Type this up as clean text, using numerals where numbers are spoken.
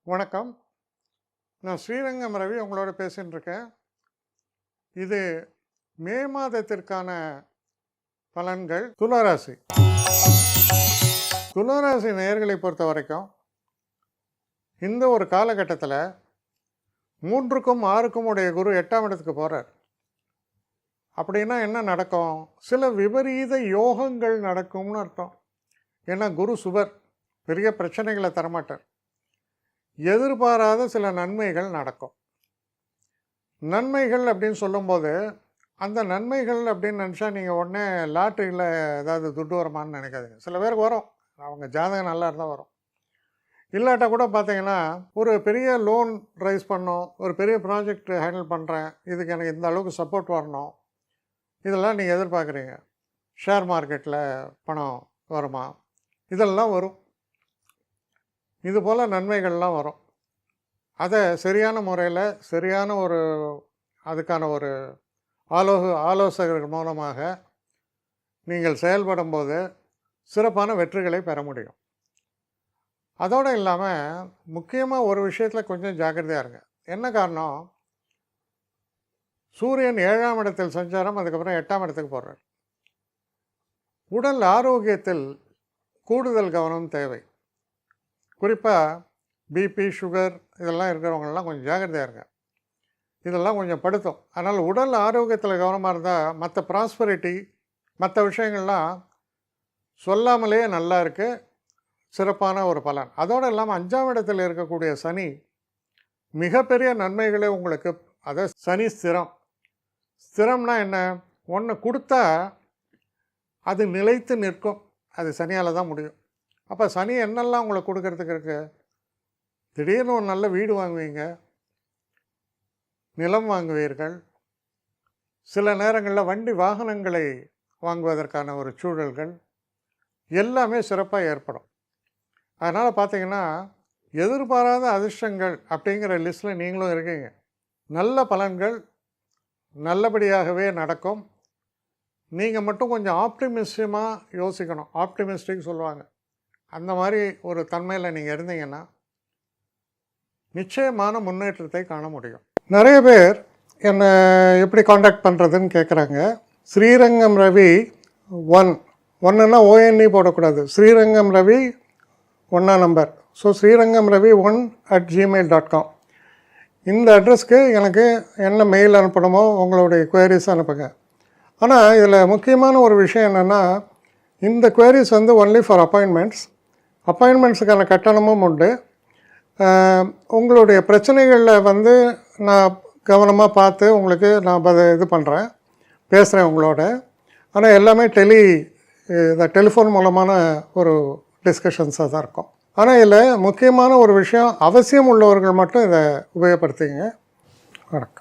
வணக்கம். நான் ஸ்ரீரங்கம் ரவி உங்களோட பேசின்னு இருக்கேன். இது மே மாதத்திற்கான பலன்கள். துளாராசி நேயர்களை பொறுத்த வரைக்கும் இந்த ஒரு காலகட்டத்தில் 3க்கும் 6க்கும் உடைய குரு 8ஆம் இடத்துக்கு போகிறார். அப்படின்னா என்ன நடக்கும்? சில விபரீத யோகங்கள் நடக்கும்னு அர்த்தம். ஏன்னா குரு சுபர், பெரிய பிரச்சனைகளை தரமாட்டார். எதிர்பாராத சில நன்மைகள் நடக்கும். நன்மைகள் அப்படின்னு சொல்லும்போது அந்த நன்மைகள் அப்படின்னு நினச்சா நீங்கள் உடனே லாட்ரியில் ஏதாவது துட்டு வருமானு நினைக்காதீங்க. சில பேருக்கு வரும், அவங்க ஜாதகம் நல்லா இருந்தால் வரும். இல்லாட்டா கூட பார்த்தீங்கன்னா ஒரு பெரிய லோன் ரைஸ் பண்ணோம், ஒரு பெரிய ப்ராஜெக்ட் ஹேண்டில் பண்ணுறேன், இதுக்கு எனக்கு இந்த அளவுக்கு சப்போர்ட் வரணும், இதெல்லாம் நீங்கள் எதிர்பார்க்குறீங்க. ஷேர் மார்க்கெட்டில் பணம் வருமா, இதெல்லாம் வரும். இது போல் நன்மைகள்லாம் வரும். அதை சரியான முறையில் சரியான அதுக்கான ஒரு ஆலோசகர்கள் மூலமாக நீங்கள் செயல்படும் போது சிறப்பான வெற்றிகளை பெற முடியும். அதோடு இல்லாமல் முக்கியமாக ஒரு விஷயத்தில் கொஞ்சம் ஜாக்கிரதையாக இருங்க. என்ன காரணம்? சூரியன் 7ஆம் இடத்தில் சஞ்சாரம், அதுக்கப்புறம் 8ஆம் இடத்துக்கு போகிறார். உடல் ஆரோக்கியத்தில் கூடுதல் கவனம் தேவை. குறிப்பாக பிபி, சுகர் இதெல்லாம் இருக்கிறவங்களாம் கொஞ்சம் ஜாக்கிரதையாக இருங்க. இதெல்லாம் கொஞ்சம் படுத்தும். அதனால் உடல் ஆரோக்கியத்தில் கவனமாக இருந்தால் மற்ற ப்ராஸ்பரிட்டி மற்ற விஷயங்கள்லாம் சொல்லாமலே நல்லா இருக்குது, சிறப்பான ஒரு பலன். அதோடு இல்லாமல் 5ஆம் இடத்தில் இருக்கக்கூடிய சனி மிகப்பெரிய நன்மைகளே உங்களுக்கு. அதை சனி ஸ்திரம்னா என்ன? ஒன்று கொடுத்தா அது நிலைத்து நிற்கும். அது சனியால் தான் முடியும். அப்போ சனி என்னெல்லாம் உங்களுக்கு கொடுக்கறதுக்கு இருக்குது? திடீர்னு ஒரு நல்ல வீடு வாங்குவீங்க, நிலம் வாங்குவீர்கள், சில நேரங்களில் வண்டி வாகனங்களை வாங்குவதற்கான ஒரு சூழல்கள் எல்லாமே சிறப்பாக ஏற்படும். அதனால் பார்த்தீங்கன்னா எதிர்பாராத அதிர்ஷ்டங்கள் அப்படிங்கிற லிஸ்ட்டில் நீங்களும் இருக்கீங்க. நல்ல பலன்கள் நல்லபடியாகவே நடக்கும். நீங்கள் மட்டும் கொஞ்சம் ஆப்டிமிஸ்டமாக யோசிக்கணும். ஆப்டிமிஸ்டிக் சொல்லுவாங்க. அந்த மாதிரி ஒரு தன்மையில் நீங்கள் இருந்தீங்கன்னா நிச்சயமான முன்னேற்றத்தை காண முடியும். நிறைய பேர் என்னை எப்படி காண்டாக்ட் பண்ணுறதுன்னு கேட்குறாங்க. ஸ்ரீரங்கம் ரவி 1ன்னா ONE போடக்கூடாது. ஸ்ரீரங்கம் ரவி 1ஆம் number. So Srirangam Ravi 1@gmail.com இந்த அட்ரஸ்க்கு எனக்கு என்ன மெயில் அனுப்பணுமோ உங்களுடைய குவரிஸ் அனுப்புங்க. ஆனால் இதில் முக்கியமான ஒரு விஷயம் என்னென்னா, இந்த குவரிஸ் ஒன்லி ஃபார் அப்பாயின்மெண்ட்ஸுக்கான கட்டணமும் உண்டு. உங்களுடைய பிரச்சனைகளில் நான் கவனமாக பார்த்து உங்களுக்கு நான் இது பண்ணுறேன், பேசுகிறேன் உங்களோட. ஆனால் எல்லாமே டெலிஃபோன் மூலமான ஒரு டிஸ்கஷன்ஸாக தான் இருக்கும். ஆனால் இதில் முக்கியமான ஒரு விஷயம், அவசியம் உள்ளவர்கள் மட்டும் இதை உபயோகப்படுத்திங்க. வணக்கம்.